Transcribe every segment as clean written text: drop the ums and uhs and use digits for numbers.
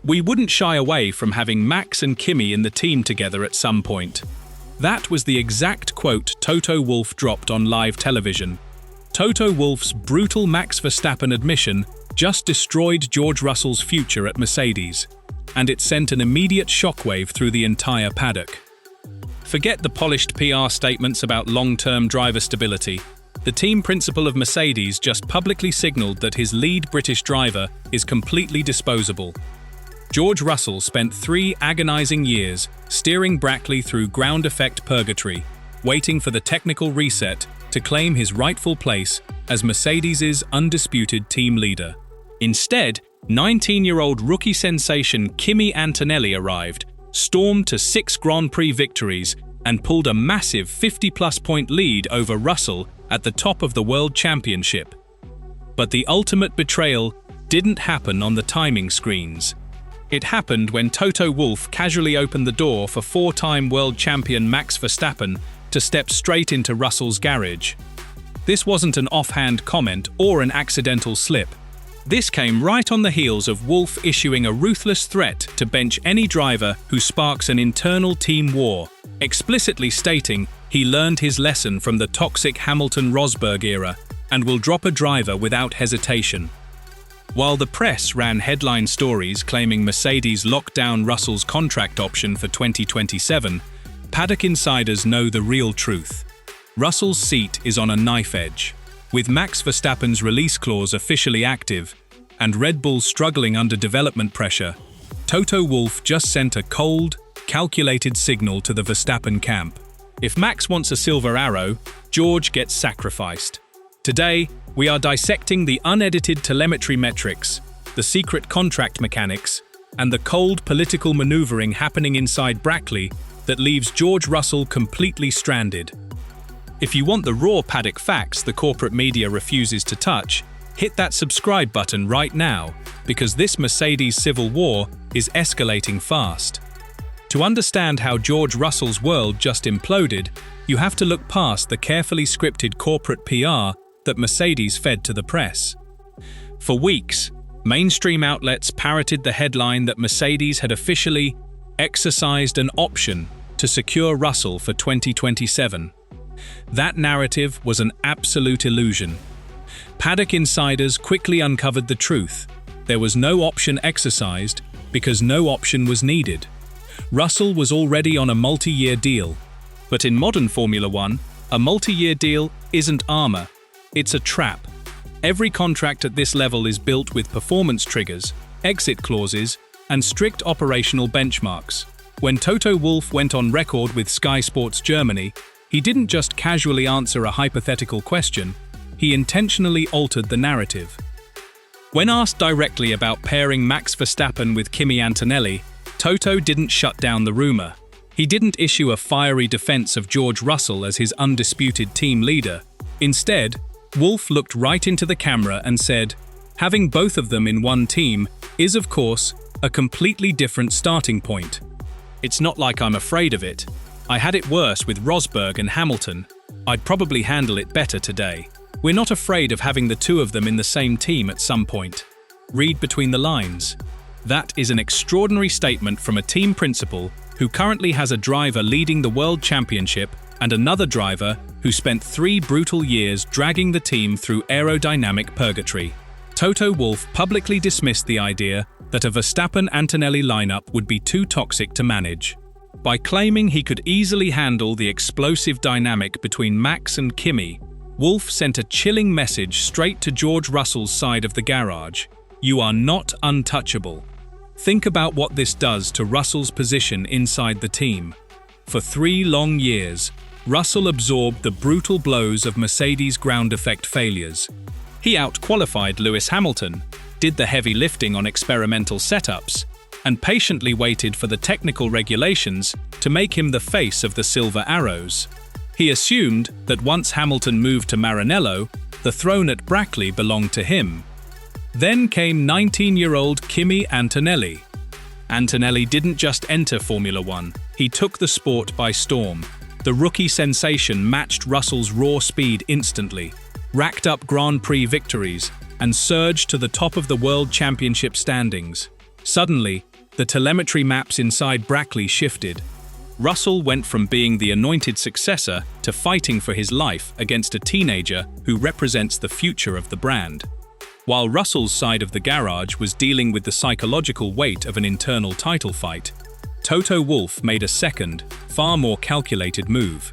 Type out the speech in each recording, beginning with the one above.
We wouldn't shy away from having Max and Kimi in the team together at some point. That was the exact quote Toto Wolff dropped on live television. Toto Wolff's brutal Max Verstappen admission just destroyed George Russell's future at Mercedes, and it sent an immediate shockwave through the entire paddock. Forget the polished PR statements about long-term driver stability. The team principal of Mercedes just publicly signaled that his lead British driver is completely disposable. George Russell spent 3 agonizing years steering Brackley through ground effect purgatory, waiting for the technical reset to claim his rightful place as Mercedes's undisputed team leader. Instead, 19-year-old rookie sensation Kimi Antonelli arrived, stormed to 6 Grand Prix victories, and pulled a massive 50-plus point lead over Russell at the top of the World Championship. But the ultimate betrayal didn't happen on the timing screens. It happened when Toto Wolff casually opened the door for 4-time world champion Max Verstappen to step straight into Russell's garage. This wasn't an offhand comment or an accidental slip. This came right on the heels of Wolff issuing a ruthless threat to bench any driver who sparks an internal team war, explicitly stating he learned his lesson from the toxic Hamilton-Rosberg era and will drop a driver without hesitation. While the press ran headline stories claiming Mercedes locked down Russell's contract option for 2027, paddock insiders know the real truth. Russell's seat is on a knife edge. With Max Verstappen's release clause officially active and Red Bull struggling under development pressure, Toto Wolff just sent a cold, calculated signal to the Verstappen camp. If Max wants a silver arrow, George gets sacrificed. Today, we are dissecting the unedited telemetry metrics, the secret contract mechanics, and the cold political maneuvering happening inside Brackley that leaves George Russell completely stranded. If you want the raw paddock facts the corporate media refuses to touch, hit that subscribe button right now, because this Mercedes civil war is escalating fast. To understand how George Russell's world just imploded, you have to look past the carefully scripted corporate PR that Mercedes fed to the press. For weeks, mainstream outlets parroted the headline that Mercedes had officially exercised an option to secure Russell for 2027. That narrative was an absolute illusion. Paddock insiders quickly uncovered the truth. There was no option exercised because no option was needed. Russell was already on a multi-year deal. But in modern Formula One, a multi-year deal isn't armor. It's a trap. Every contract at this level is built with performance triggers, exit clauses, and strict operational benchmarks. When Toto Wolff went on record with Sky Sports Germany, he didn't just casually answer a hypothetical question, he intentionally altered the narrative. When asked directly about pairing Max Verstappen with Kimi Antonelli, Toto didn't shut down the rumor. He didn't issue a fiery defense of George Russell as his undisputed team leader. Instead, Wolff looked right into the camera and said, "Having both of them in one team is, of course, a completely different starting point. It's not like I'm afraid of it. I had it worse with Rosberg and Hamilton. I'd probably handle it better today. We're not afraid of having the two of them in the same team at some point." Read between the lines. That is an extraordinary statement from a team principal who currently has a driver leading the World Championship and another driver who spent 3 brutal years dragging the team through aerodynamic purgatory. Toto Wolff publicly dismissed the idea that a Verstappen-Antonelli lineup would be too toxic to manage. By claiming he could easily handle the explosive dynamic between Max and Kimi, Wolff sent a chilling message straight to George Russell's side of the garage. You are not untouchable. Think about what this does to Russell's position inside the team. For 3 long years, Russell absorbed the brutal blows of Mercedes' ground effect failures. He out-qualified Lewis Hamilton, did the heavy lifting on experimental setups, and patiently waited for the technical regulations to make him the face of the Silver Arrows. He assumed that once Hamilton moved to Maranello, the throne at Brackley belonged to him. Then came 19-year-old Kimi Antonelli. Antonelli didn't just enter Formula One, he took the sport by storm. The rookie sensation matched Russell's raw speed instantly, racked up Grand Prix victories, and surged to the top of the World Championship standings. Suddenly, the telemetry maps inside Brackley shifted. Russell went from being the anointed successor to fighting for his life against a teenager who represents the future of the brand. While Russell's side of the garage was dealing with the psychological weight of an internal title fight, Toto Wolff made a second, far more calculated move.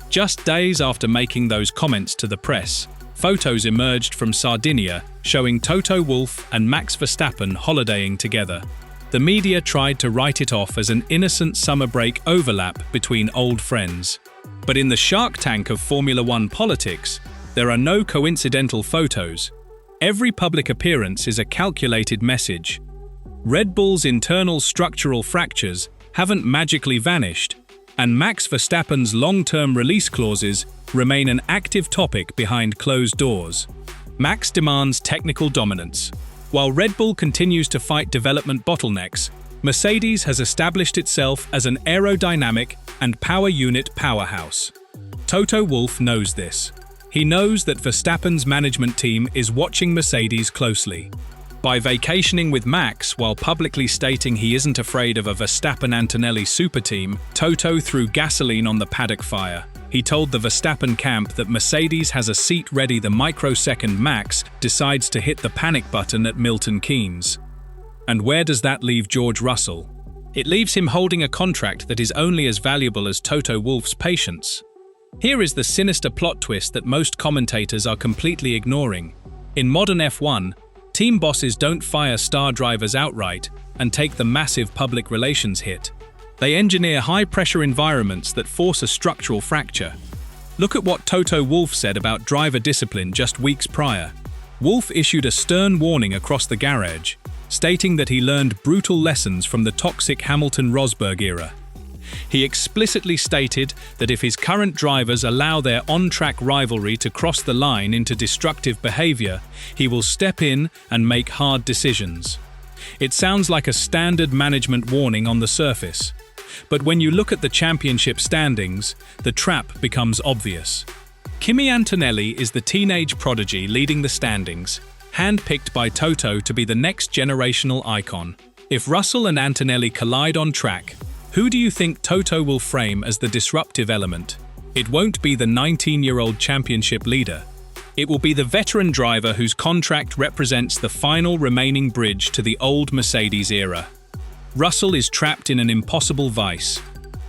Just days after making those comments to the press, photos emerged from Sardinia showing Toto Wolff and Max Verstappen holidaying together. The media tried to write it off as an innocent summer break overlap between old friends. But in the Shark Tank of Formula One politics, there are no coincidental photos. Every public appearance is a calculated message. Red Bull's internal structural fractures haven't magically vanished, and Max Verstappen's long-term release clauses remain an active topic behind closed doors. Max demands technical dominance. While Red Bull continues to fight development bottlenecks, Mercedes has established itself as an aerodynamic and power unit powerhouse. Toto Wolff knows this. He knows that Verstappen's management team is watching Mercedes closely. By vacationing with Max while publicly stating he isn't afraid of a Verstappen-Antonelli super team, Toto threw gasoline on the paddock fire. He told the Verstappen camp that Mercedes has a seat ready the microsecond Max decides to hit the panic button at Milton Keynes. And where does that leave George Russell? It leaves him holding a contract that is only as valuable as Toto Wolff's patience. Here is the sinister plot twist that most commentators are completely ignoring. In modern F1, team bosses don't fire star drivers outright and take the massive public relations hit. They engineer high-pressure environments that force a structural fracture. Look at what Toto Wolff said about driver discipline just weeks prior. Wolff issued a stern warning across the garage, stating that he learned brutal lessons from the toxic Hamilton-Rosberg era. He explicitly stated that if his current drivers allow their on-track rivalry to cross the line into destructive behavior, he will step in and make hard decisions. It sounds like a standard management warning on the surface. But when you look at the championship standings, the trap becomes obvious. Kimi Antonelli is the teenage prodigy leading the standings, handpicked by Toto to be the next generational icon. If Russell and Antonelli collide on track, who do you think Toto will frame as the disruptive element? It won't be the 19-year-old championship leader. It will be the veteran driver whose contract represents the final remaining bridge to the old Mercedes era. Russell is trapped in an impossible vice.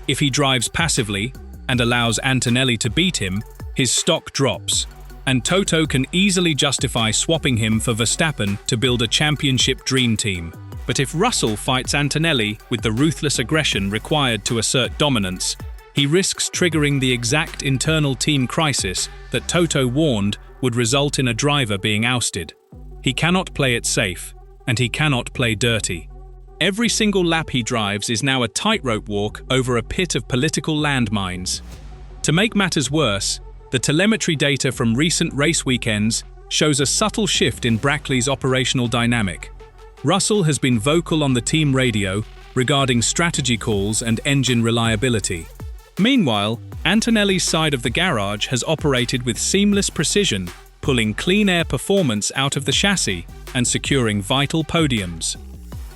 If he drives passively and allows Antonelli to beat him, his stock drops, and Toto can easily justify swapping him for Verstappen to build a championship dream team. But if Russell fights Antonelli with the ruthless aggression required to assert dominance, he risks triggering the exact internal team crisis that Toto warned would result in a driver being ousted. He cannot play it safe, and he cannot play dirty. Every single lap he drives is now a tightrope walk over a pit of political landmines. To make matters worse, the telemetry data from recent race weekends shows a subtle shift in Brackley's operational dynamic. Russell has been vocal on the team radio regarding strategy calls and engine reliability. Meanwhile, Antonelli's side of the garage has operated with seamless precision, pulling clean air performance out of the chassis and securing vital podiums.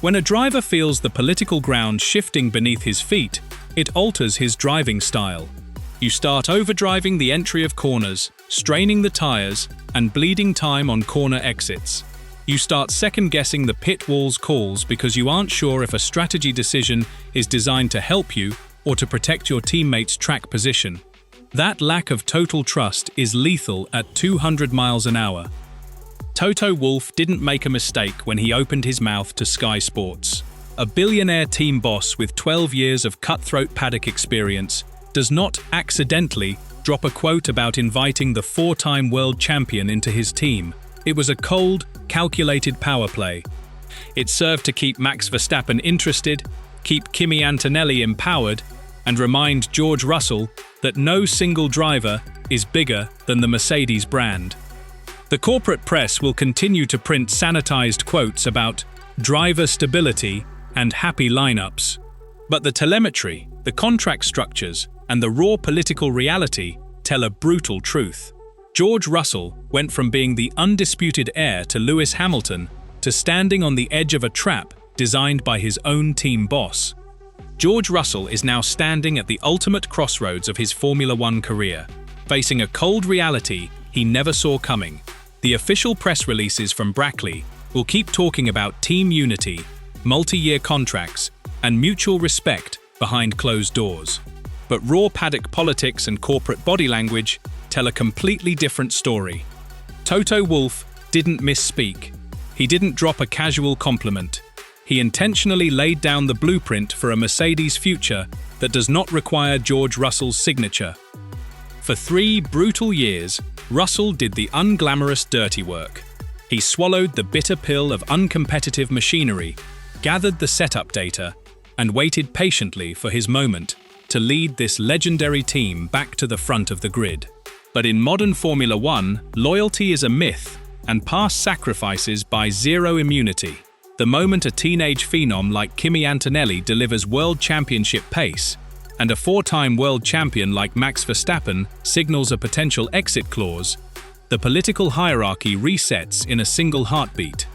When a driver feels the political ground shifting beneath his feet, it alters his driving style. You start overdriving the entry of corners, straining the tires, and bleeding time on corner exits. You start second-guessing the pit wall's calls because you aren't sure if a strategy decision is designed to help you or to protect your teammates' track position. That lack of total trust is lethal at 200 miles an hour. Toto Wolff didn't make a mistake when he opened his mouth to Sky Sports. A billionaire team boss with 12 years of cutthroat paddock experience does not accidentally drop a quote about inviting the four-time world champion into his team. It was a cold, calculated power play. It served to keep Max Verstappen interested, keep Kimi Antonelli empowered, and remind George Russell that no single driver is bigger than the Mercedes brand. The corporate press will continue to print sanitized quotes about driver stability and happy lineups. But the telemetry, the contract structures, and the raw political reality tell a brutal truth. George Russell went from being the undisputed heir to Lewis Hamilton to standing on the edge of a trap designed by his own team boss. George Russell is now standing at the ultimate crossroads of his Formula One career, facing a cold reality he never saw coming. The official press releases from Brackley will keep talking about team unity, multi-year contracts, and mutual respect behind closed doors. But raw paddock politics and corporate body language tell a completely different story. Toto Wolff didn't misspeak. He didn't drop a casual compliment. He intentionally laid down the blueprint for a Mercedes future that does not require George Russell's signature. For 3 brutal years, Russell did the unglamorous dirty work. He swallowed the bitter pill of uncompetitive machinery, gathered the setup data, and waited patiently for his moment to lead this legendary team back to the front of the grid. But in modern Formula One, loyalty is a myth, and past sacrifices buy zero immunity. The moment a teenage phenom like Kimi Antonelli delivers world championship pace, and a 4-time world champion like Max Verstappen signals a potential exit clause, the political hierarchy resets in a single heartbeat.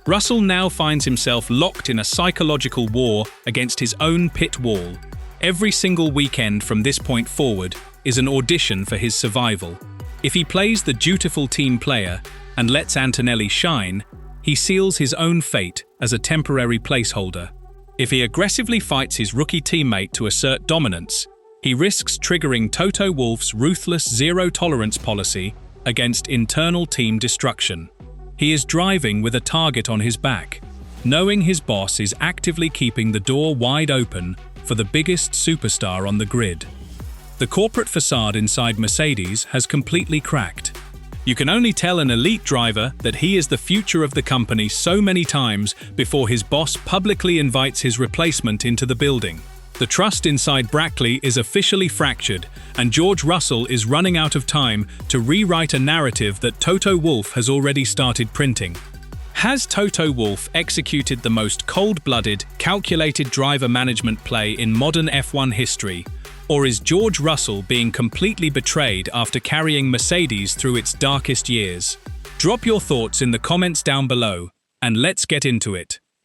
Russell now finds himself locked in a psychological war against his own pit wall. Every single weekend from this point forward is an audition for his survival. If he plays the dutiful team player and lets Antonelli shine, he seals his own fate as a temporary placeholder. If he aggressively fights his rookie teammate to assert dominance, he risks triggering Toto Wolff's ruthless zero-tolerance policy against internal team destruction. He is driving with a target on his back, knowing his boss is actively keeping the door wide open for the biggest superstar on the grid. The corporate facade inside Mercedes has completely cracked. You can only tell an elite driver that he is the future of the company so many times before his boss publicly invites his replacement into the building. The trust inside Brackley is officially fractured, and George Russell is running out of time to rewrite a narrative that Toto Wolff has already started printing. Has Toto Wolff executed the most cold-blooded, calculated driver management play in modern F1 history? Or is George Russell being completely betrayed after carrying Mercedes through its darkest years? Drop your thoughts in the comments down below, and let's get into it.